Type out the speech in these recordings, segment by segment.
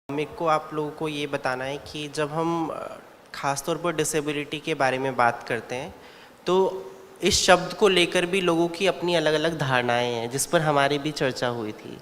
मेरे को आप लोगों को ये बताना है कि जब हम ख़ास तौर पर डिसेबिलिटी के बारे में बात करते हैं तो इस शब्द को लेकर भी लोगों की अपनी अलग अलग धारणाएं हैं, जिस पर हमारी भी चर्चा हुई थी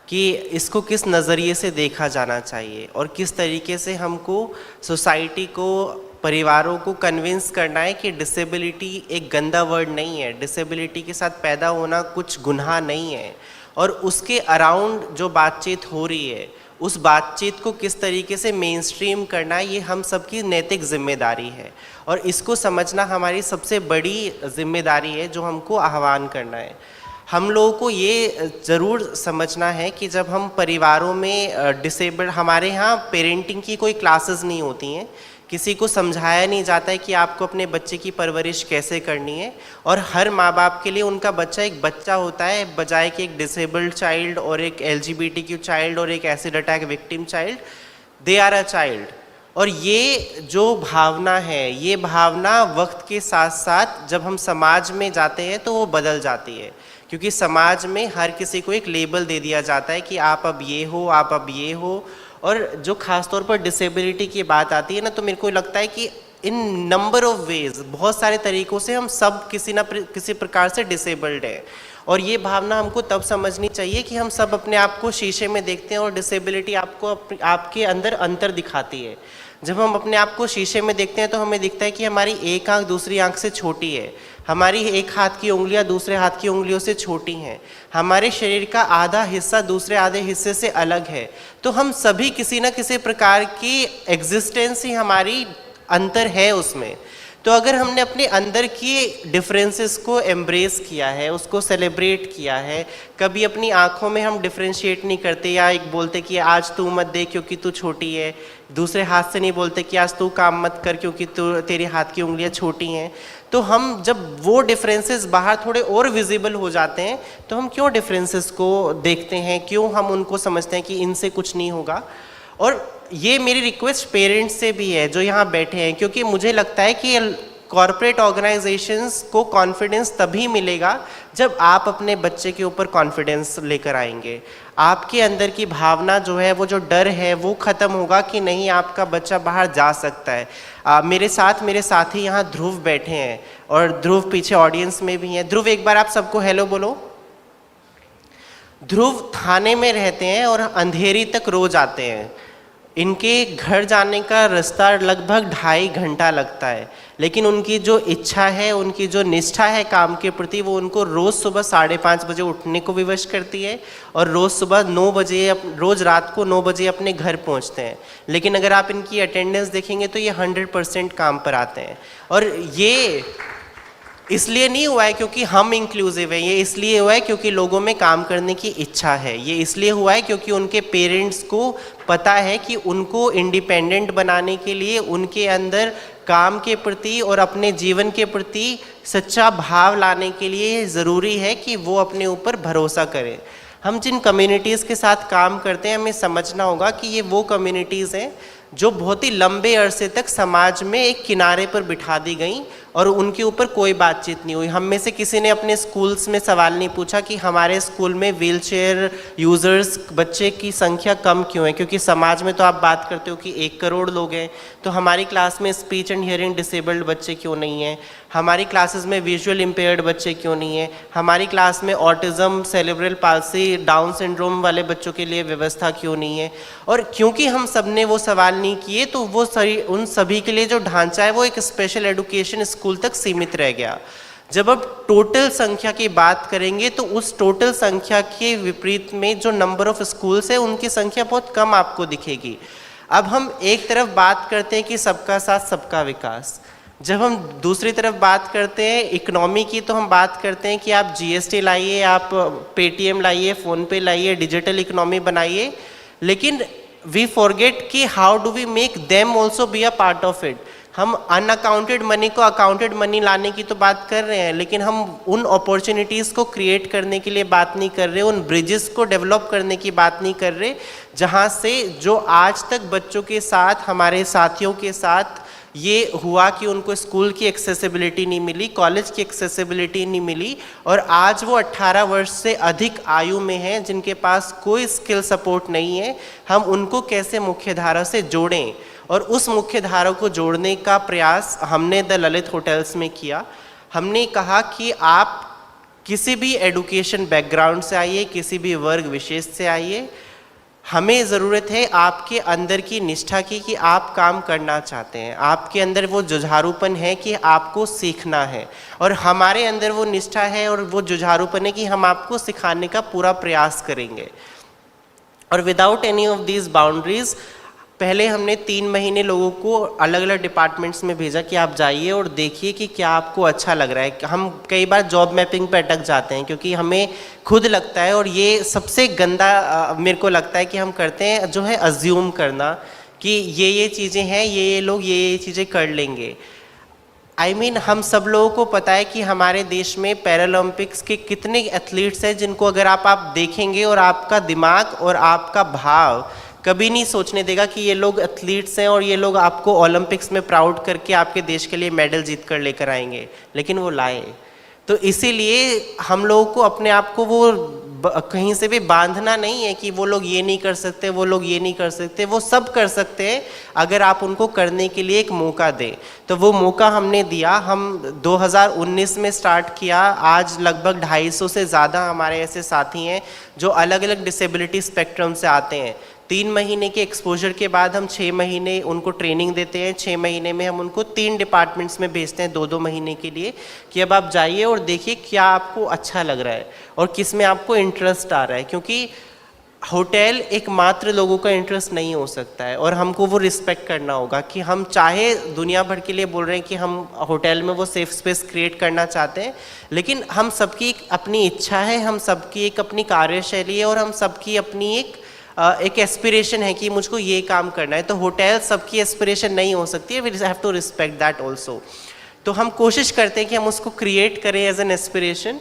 कि इसको किस नज़रिए से देखा जाना चाहिए और किस तरीके से हमको सोसाइटी को, परिवारों को कन्विंस करना है कि डिसेबिलिटी एक गंदा वर्ड नहीं है, डिसेबिलिटी के साथ पैदा होना कुछ गुनाह नहीं है। और उसके अराउंड जो बातचीत हो रही है उस बातचीत को किस तरीके से मेन स्ट्रीम करना है, ये हम सबकी नैतिक जिम्मेदारी है और इसको समझना हमारी सबसे बड़ी जिम्मेदारी है जो हमको आह्वान करना है। हम लोगों को ये ज़रूर समझना है कि जब हम परिवारों में डिसेबल्ड, हमारे यहाँ पेरेंटिंग की कोई क्लासेस नहीं होती हैं, किसी को समझाया नहीं जाता है कि आपको अपने बच्चे की परवरिश कैसे करनी है। और हर माँ बाप के लिए उनका बच्चा एक बच्चा होता है, बजाय कि एक डिसेबल्ड चाइल्ड और एक LGBTQ चाइल्ड और एक acid attack victim child, they are a child. और ये जो भावना है, ये भावना वक्त के साथ साथ जब हम समाज में जाते हैं तो वो बदल जाती है, क्योंकि समाज में हर किसी को एक लेबल दे दिया जाता है कि आप अब ये हो, आप अब ये हो। और जो ख़ास तौर पर डिसेबिलिटी की बात आती है ना, तो मेरे को लगता है कि इन नंबर ऑफ वेज, बहुत सारे तरीक़ों से हम सब किसी प्रकार से डिसेबल्ड है। और ये भावना हमको तब समझनी चाहिए कि हम सब अपने आप को शीशे में देखते हैं और डिसेबिलिटी आपके अंदर अंतर दिखाती है। जब हम अपने आप को शीशे में देखते हैं तो हमें दिखता है कि हमारी एक आंख दूसरी आंख से छोटी है, हमारी एक हाथ की उंगलियां दूसरे हाथ की उंगलियों से छोटी हैं, हमारे शरीर का आधा हिस्सा दूसरे आधे हिस्से से अलग है। तो हम सभी किसी न किसी प्रकार की एग्जिस्टेंस ही हमारी अंतर है उसमें। तो अगर हमने अपने अंदर की डिफरेंसेस को एम्ब्रेस किया है, उसको सेलिब्रेट किया है, कभी अपनी आँखों में हम डिफरेंशिएट नहीं करते या एक बोलते कि आज तू मत दे क्योंकि तू छोटी है, दूसरे हाथ से नहीं बोलते कि आज तू काम मत कर क्योंकि तेरे हाथ की उंगलियां छोटी हैं। तो हम जब वो डिफरेंसेस बाहर थोड़े और विजिबल हो जाते हैं तो हम क्यों डिफरेंसेस को देखते हैं, क्यों हम उनको समझते हैं कि इनसे कुछ नहीं होगा। और ये मेरी रिक्वेस्ट पेरेंट्स से भी है जो यहाँ बैठे हैं, क्योंकि मुझे लगता है कि कॉरपोरेट ऑर्गेनाइजेशंस को कॉन्फिडेंस तभी मिलेगा जब आप अपने बच्चे के ऊपर कॉन्फिडेंस लेकर आएंगे। आपके अंदर की भावना जो है, वो जो डर है, वो ख़त्म होगा कि नहीं आपका बच्चा बाहर जा सकता है। मेरे साथी यहाँ ध्रुव बैठे हैं और ध्रुव पीछे ऑडियंस में भी हैं। ध्रुव, एक बार आप सबको हेलो बोलो। ध्रुव थाने में रहते हैं और अंधेरी तक रोज आते हैं। इनके घर जाने का रास्ता लगभग 2.5 घंटा लगता है, लेकिन उनकी जो इच्छा है, उनकी जो निष्ठा है काम के प्रति, वो उनको रोज़ सुबह 5:30 बजे उठने को विवश करती है और रोज़ सुबह 9 बजे, रोज़ रात को 9 बजे अपने घर पहुंचते हैं। लेकिन अगर आप इनकी अटेंडेंस देखेंगे तो ये 100% काम पर आते हैं। और ये इसलिए नहीं हुआ है क्योंकि हम इंक्लूसिव है, ये इसलिए हुआ है क्योंकि लोगों में काम करने की इच्छा है। ये इसलिए हुआ है क्योंकि उनके पेरेंट्स को पता है कि उनको इंडिपेंडेंट बनाने के लिए उनके अंदर काम के प्रति और अपने जीवन के प्रति सच्चा भाव लाने के लिए ज़रूरी है कि वो अपने ऊपर भरोसा करें। हम जिन कम्युनिटीज़ के साथ काम करते हैं, हमें समझना होगा कि ये वो कम्युनिटीज़ हैं जो बहुत ही लंबे अरसे तक समाज में एक किनारे पर बिठा दी गई और उनके ऊपर कोई बातचीत नहीं हुई। हम में से किसी ने अपने स्कूल्स में सवाल नहीं पूछा कि हमारे स्कूल में व्हीलचेयर यूज़र्स बच्चे की संख्या कम क्यों है, क्योंकि समाज में तो आप बात करते हो कि 1 करोड़ लोग हैं, तो हमारी क्लास में स्पीच एंड हियरिंग डिसेबल्ड बच्चे क्यों नहीं हैं, हमारी क्लासेस में विजुअल इम्पेयर्ड बच्चे क्यों नहीं हैं, हमारी क्लास में autism, cerebral palsy, down syndrome वाले बच्चों के लिए व्यवस्था क्यों नहीं है। और क्योंकि हम सब ने वो सवाल नहीं किए तो वो उन सभी के लिए जो ढांचा है वो एक स्पेशल एजुकेशन स्कूल तक सीमित रह गया। जब अब टोटल संख्या की बात करेंगे तो उस टोटल संख्या के विपरीत में जो नंबर ऑफ स्कूल्स है उनकी संख्या बहुत कम आपको दिखेगी। अब हम एक तरफ बात करते हैं कि सबका साथ सबका विकास, जब हम दूसरी तरफ बात करते हैं इकोनॉमी की तो हम बात करते हैं कि आप GST लाइए, आप पेटीएम लाइए, फ़ोनपे लाइए, डिजिटल इकोनॉमी बनाइए, लेकिन वी फॉरगेट कि how do we make them also be a part of it. हम अनअकाउंटेड मनी को अकाउंटेड मनी लाने की तो बात कर रहे हैं, लेकिन हम उन अपॉर्चुनिटीज़ को क्रिएट करने के लिए बात नहीं कर रहे, उन ब्रिजेस को डेवलप करने की बात नहीं कर रहे, जहाँ से जो आज तक बच्चों के साथ, हमारे साथियों के साथ ये हुआ कि उनको स्कूल की एक्सेसिबिलिटी नहीं मिली, कॉलेज की एक्सेसिबिलिटी नहीं मिली, और आज वो 18 वर्ष से अधिक आयु में हैं जिनके पास कोई स्किल सपोर्ट नहीं है। हम उनको कैसे मुख्यधारा से जोड़ें, और उस मुख्यधारा को जोड़ने का प्रयास हमने द ललित होटल्स में किया। हमने कहा कि आप किसी भी एडुकेशन बैकग्राउंड से आइए, किसी भी वर्ग विशेष से आइए, हमें ज़रूरत है आपके अंदर की निष्ठा की कि आप काम करना चाहते हैं, आपके अंदर वो जुझारूपन है कि आपको सीखना है, और हमारे अंदर वो निष्ठा है और वो जुझारूपन है कि हम आपको सिखाने का पूरा प्रयास करेंगे। और without any of these boundaries पहले हमने 3 महीने लोगों को अलग अलग डिपार्टमेंट्स में भेजा कि आप जाइए और देखिए कि क्या आपको अच्छा लग रहा है। हम कई बार जॉब मैपिंग पे अटक जाते हैं क्योंकि हमें खुद लगता है, और ये सबसे गंदा मेरे को लगता है कि हम करते हैं जो है अज्यूम करना कि ये चीज़ें हैं, ये लोग ये चीज़ें कर लेंगे। I mean, हम सब लोगों को पता है कि हमारे देश में पैरालंपिक्स के कितने एथलीट्स हैं जिनको अगर आप देखेंगे और आपका दिमाग और आपका भाव कभी नहीं सोचने देगा कि ये लोग एथलीट्स हैं और ये लोग आपको ओलंपिक्स में प्राउड करके आपके देश के लिए मेडल जीत कर लेकर आएंगे, लेकिन वो लाए। तो इसीलिए हम लोगों को अपने आप को वो कहीं से भी बांधना नहीं है कि वो लोग ये नहीं कर सकते, वो लोग ये नहीं कर सकते। वो सब कर सकते हैं अगर आप उनको करने के लिए एक मौका दें। तो वो मौका हमने दिया। हम 2019 में स्टार्ट किया। आज लगभग 250 से ज़्यादा हमारे ऐसे साथी हैं जो अलग अलग डिसेबिलिटी स्पेक्ट्रम से आते हैं। 3 महीने के एक्सपोजर के बाद हम 6 महीने उनको ट्रेनिंग देते हैं। 6 महीने में हम उनको 3 डिपार्टमेंट्स में भेजते हैं 2-2 महीने के लिए कि अब आप जाइए और देखिए क्या आपको अच्छा लग रहा है और किस में आपको इंटरेस्ट आ रहा है, क्योंकि होटल एकमात्र लोगों का इंटरेस्ट नहीं हो सकता है और हमको वो रिस्पेक्ट करना होगा कि हम चाहे दुनिया भर के लिए बोल रहे हैं कि हम होटल में वो सेफ स्पेस क्रिएट करना चाहते हैं, लेकिन हम सबकी एक अपनी इच्छा है, हम सबकी एक अपनी कार्यशैली है और हम सबकी अपनी एक एस्पिरेशन है कि मुझको ये काम करना है। तो होटल सबकी एस्पिरेशन नहीं हो सकती है, we have to respect that also. तो हम कोशिश करते हैं कि हम उसको क्रिएट करें एज एन एस्पिरेशन।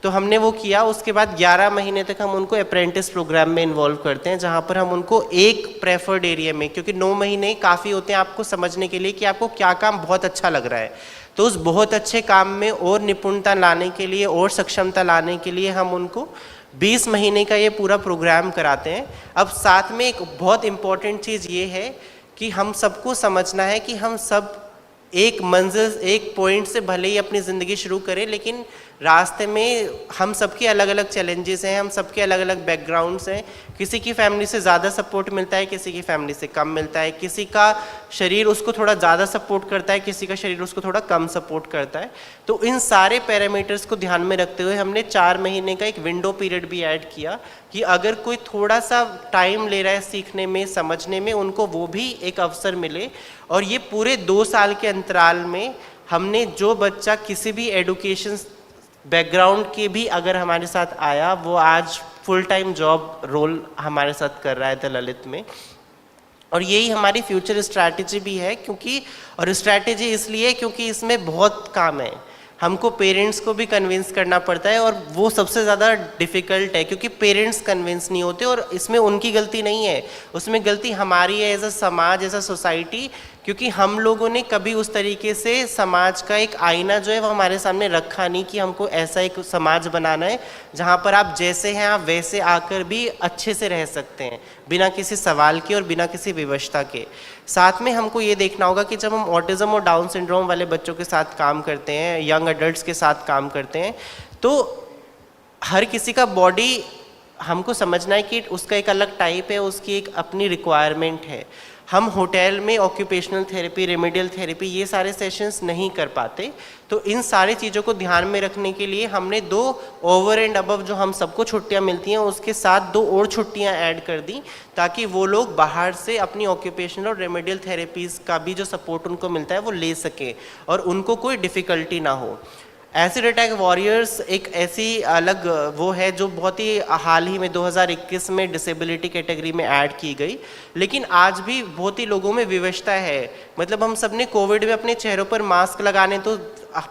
तो हमने वो किया। उसके बाद 11 महीने तक हम उनको अप्रेंटिस प्रोग्राम में इन्वॉल्व करते हैं, जहाँ पर हम उनको एक प्रेफर्ड एरिया में, क्योंकि 9 महीने काफ़ी होते हैं आपको समझने के लिए कि आपको क्या काम बहुत अच्छा लग रहा है, तो उस बहुत अच्छे काम में और निपुणता लाने के लिए और सक्षमता लाने के लिए हम उनको 20 महीने का ये पूरा प्रोग्राम कराते हैं। अब साथ में एक बहुत इम्पॉर्टेंट चीज़ ये है कि हम सबको समझना है कि हम सब एक मंजिल, एक पॉइंट से भले ही अपनी ज़िंदगी शुरू करें, लेकिन रास्ते में हम सबके अलग अलग चैलेंजेस हैं, हम सबके अलग अलग बैकग्राउंड्स हैं। किसी की फैमिली से ज़्यादा सपोर्ट मिलता है, किसी की फैमिली से कम मिलता है, किसी का शरीर उसको थोड़ा ज़्यादा सपोर्ट करता है, किसी का शरीर उसको थोड़ा कम सपोर्ट करता है। तो इन सारे पैरामीटर्स को ध्यान में रखते हुए हमने 4 महीने का एक विंडो पीरियड भी ऐड किया कि अगर कोई थोड़ा सा टाइम ले रहा है सीखने में, समझने में, उनको वो भी एक अवसर मिले। और ये पूरे 2 साल के अंतराल में हमने जो बच्चा किसी भी एडुकेशन बैकग्राउंड के भी अगर हमारे साथ आया, वो आज फुल टाइम जॉब रोल हमारे साथ कर रहा है द ललित में। और यही हमारी फ्यूचर स्ट्रैटेजी भी है, क्योंकि और स्ट्रैटेजी इसलिए क्योंकि इसमें बहुत काम है। हमको पेरेंट्स को भी कन्विंस करना पड़ता है और वो सबसे ज़्यादा डिफ़िकल्ट है, क्योंकि पेरेंट्स कन्विंस नहीं होते और इसमें उनकी गलती नहीं है, उसमें गलती हमारी है एज अ समाज, एज अ सोसाइटी, क्योंकि हम लोगों ने कभी उस तरीके से समाज का एक आईना जो है वो हमारे सामने रखा नहीं कि हमको ऐसा एक समाज बनाना है जहाँ पर आप जैसे हैं आप वैसे आकर भी अच्छे से रह सकते हैं बिना किसी सवाल के और बिना किसी विवशता के। साथ में हमको ये देखना होगा कि जब हम ऑटिज़म और डाउन सिंड्रोम वाले बच्चों के साथ काम करते हैं, यंग एडल्ट्स के साथ काम करते हैं, तो हर किसी का बॉडी हमको समझना है कि उसका एक अलग टाइप है, उसकी एक अपनी रिक्वायरमेंट है। हम होटल में ऑक्यूपेशनल थेरेपी, रेमेडियल थेरेपी, ये सारे सेशंस नहीं कर पाते। तो इन सारी चीज़ों को ध्यान में रखने के लिए हमने 2 ओवर एंड अबव जो हम सबको छुट्टियां मिलती हैं उसके साथ 2 और छुट्टियां ऐड कर दी, ताकि वो लोग बाहर से अपनी ऑक्यूपेशनल और रेमेडियल थेरेपीज़ का भी जो सपोर्ट उनको मिलता है वो ले सकें और उनको कोई डिफ़िकल्टी ना हो। एसिड अटैक वॉरियर्स एक ऐसी अलग वो है जो बहुत ही हाल ही में 2021 में डिसेबिलिटी कैटेगरी में ऐड की गई, लेकिन आज भी बहुत ही लोगों में विवशता है। मतलब हम सब ने कोविड में अपने चेहरों पर मास्क लगाने तो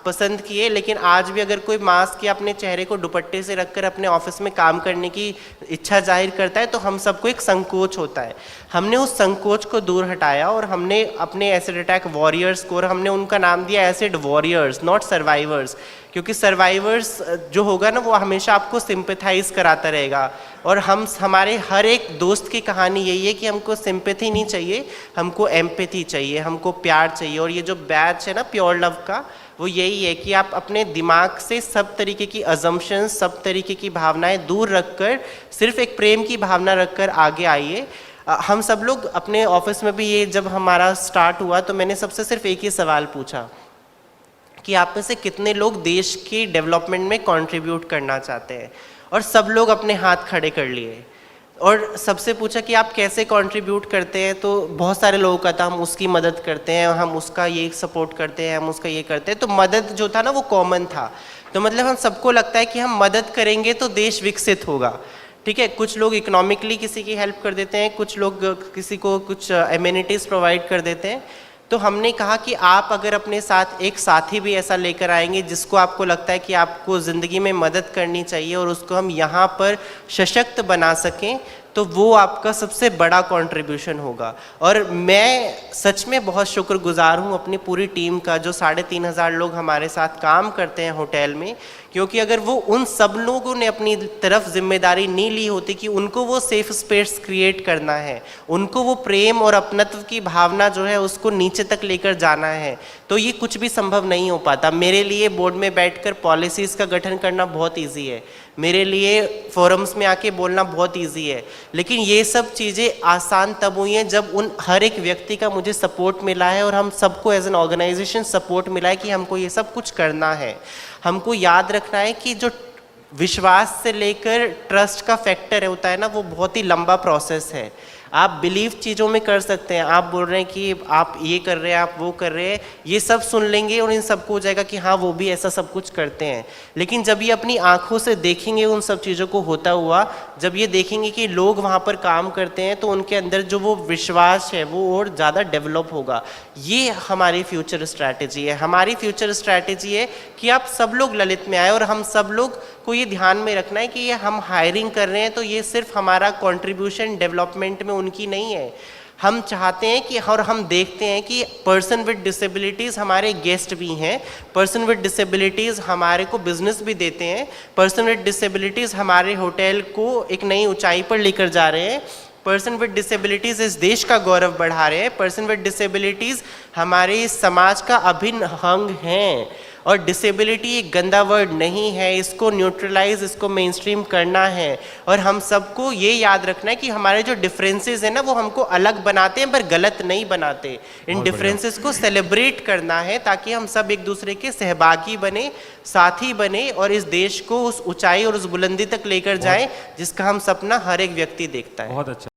पसंद किए, लेकिन आज भी अगर कोई मास्क या अपने चेहरे को दुपट्टे से रखकर अपने ऑफिस में काम करने की इच्छा जाहिर करता है तो हम सबको एक संकोच होता है। हमने उस संकोच को दूर हटाया और हमने अपने एसिड अटैक वॉरियर्स को, और हमने उनका नाम दिया एसिड वॉरियर्स, नॉट सर्वाइवर्स, क्योंकि सर्वाइवर्स जो होगा ना वो हमेशा आपको सिंपैथाइज कराता रहेगा। और हमारे हर एक दोस्त की कहानी यही है कि हमको सिंपैथी नहीं चाहिए, हमको एम्पैथी चाहिए, हमको प्यार चाहिए। और ये जो बैच है ना प्योर लव का, वो यही है कि आप अपने दिमाग से सब तरीके की अजम्पशंस, सब तरीके की भावनाएं दूर रखकर सिर्फ एक प्रेम की भावना रखकर आगे आइए। हम सब लोग अपने ऑफिस में भी, ये जब हमारा स्टार्ट हुआ तो मैंने सबसे सिर्फ एक ही सवाल पूछा कि आप में से कितने लोग देश की डेवलपमेंट में कंट्रीब्यूट करना चाहते हैं, और सब लोग अपने हाथ खड़े कर लिए। और सबसे पूछा कि आप कैसे कंट्रीब्यूट करते हैं, तो बहुत सारे लोगों का था हम उसकी मदद करते हैं, हम उसका ये सपोर्ट करते हैं, हम उसका ये करते हैं। तो मदद जो था ना वो कॉमन था। तो मतलब हम सबको लगता है कि हम मदद करेंगे तो देश विकसित होगा। ठीक है, कुछ लोग इकोनॉमिकली किसी की हेल्प कर देते हैं, कुछ लोग किसी को कुछ एमिनिटीज़ प्रोवाइड कर देते हैं। तो हमने कहा कि आप अगर अपने साथ एक साथी भी ऐसा लेकर आएंगे जिसको आपको लगता है कि आपको ज़िंदगी में मदद करनी चाहिए और उसको हम यहाँ पर सशक्त बना सकें, तो वो आपका सबसे बड़ा कंट्रीब्यूशन होगा। और मैं सच में बहुत शुक्रगुजार हूँ अपनी पूरी टीम का, जो 3,500 लोग हमारे साथ काम करते हैं होटल में, क्योंकि अगर वो उन सब लोगों ने अपनी तरफ जिम्मेदारी नहीं ली होती कि उनको वो सेफ स्पेस क्रिएट करना है, उनको वो प्रेम और अपनत्व की भावना जो है उसको नीचे तक लेकर जाना है, तो ये कुछ भी संभव नहीं हो पाता। मेरे लिए बोर्ड में बैठकर पॉलिसीज़ का गठन करना बहुत ईजी है, मेरे लिए फोरम्स में आके बोलना बहुत ईजी है, लेकिन ये सब चीज़ें आसान तब हुई हैं जब उन हर एक व्यक्ति का मुझे सपोर्ट मिला है और हम सबको एज एन ऑर्गेनाइजेशन सपोर्ट मिला है कि हमको ये सब कुछ करना है। हमको याद रखना है कि जो विश्वास से लेकर ट्रस्ट का फैक्टर होता है ना, वो बहुत ही लंबा प्रोसेस है। आप बिलीव चीज़ों में कर सकते हैं, आप बोल रहे हैं कि आप ये कर रहे हैं, आप वो कर रहे हैं, ये सब सुन लेंगे और इन सबको हो जाएगा कि हाँ वो भी ऐसा सब कुछ करते हैं। लेकिन जब ये अपनी आंखों से देखेंगे उन सब चीज़ों को होता हुआ, जब ये देखेंगे कि लोग वहाँ पर काम करते हैं, तो उनके अंदर जो वो विश्वास है वो और ज़्यादा डेवलप होगा। ये हमारी फ्यूचर स्ट्रैटेजी है। हमारी फ्यूचर स्ट्रैटेजी है कि आप सब लोग ललित में आए, और हम सब लोग को ये ध्यान में रखना है कि ये हम हायरिंग कर रहे हैं तो ये सिर्फ हमारा कंट्रीब्यूशन डेवलपमेंट में उनकी नहीं है। हम चाहते हैं कि, और हम देखते हैं कि पर्सन विद डिसेबिलिटीज़ हमारे गेस्ट भी हैं, पर्सन विद डिसेबिलिटीज़ हमारे को बिजनेस भी देते हैं, पर्सन विद डिसेबिलिटीज़ हमारे होटल को एक नई ऊंचाई पर लेकर जा रहे हैं, पर्सन विद डिसेबिलिटीज़ इस देश का गौरव बढ़ा रहे हैं, पर्सन विद डिसेबिलिटीज़ हमारे समाज का अभिन्न अंग हैं। और डिसेबिलिटी एक गंदा वर्ड नहीं है, इसको न्यूट्रलाइज, इसको मेनस्ट्रीम करना है। और हम सबको ये याद रखना है कि हमारे जो डिफरेंसेस हैं ना वो हमको अलग बनाते हैं पर गलत नहीं बनाते। इन डिफरेंसेस को सेलिब्रेट करना है ताकि हम सब एक दूसरे के सहभागी बने, साथी बने और इस देश को उस ऊंचाई और उस बुलंदी तक लेकर जाएं जिसका हम सपना हर एक व्यक्ति देखता है। बहुत अच्छा।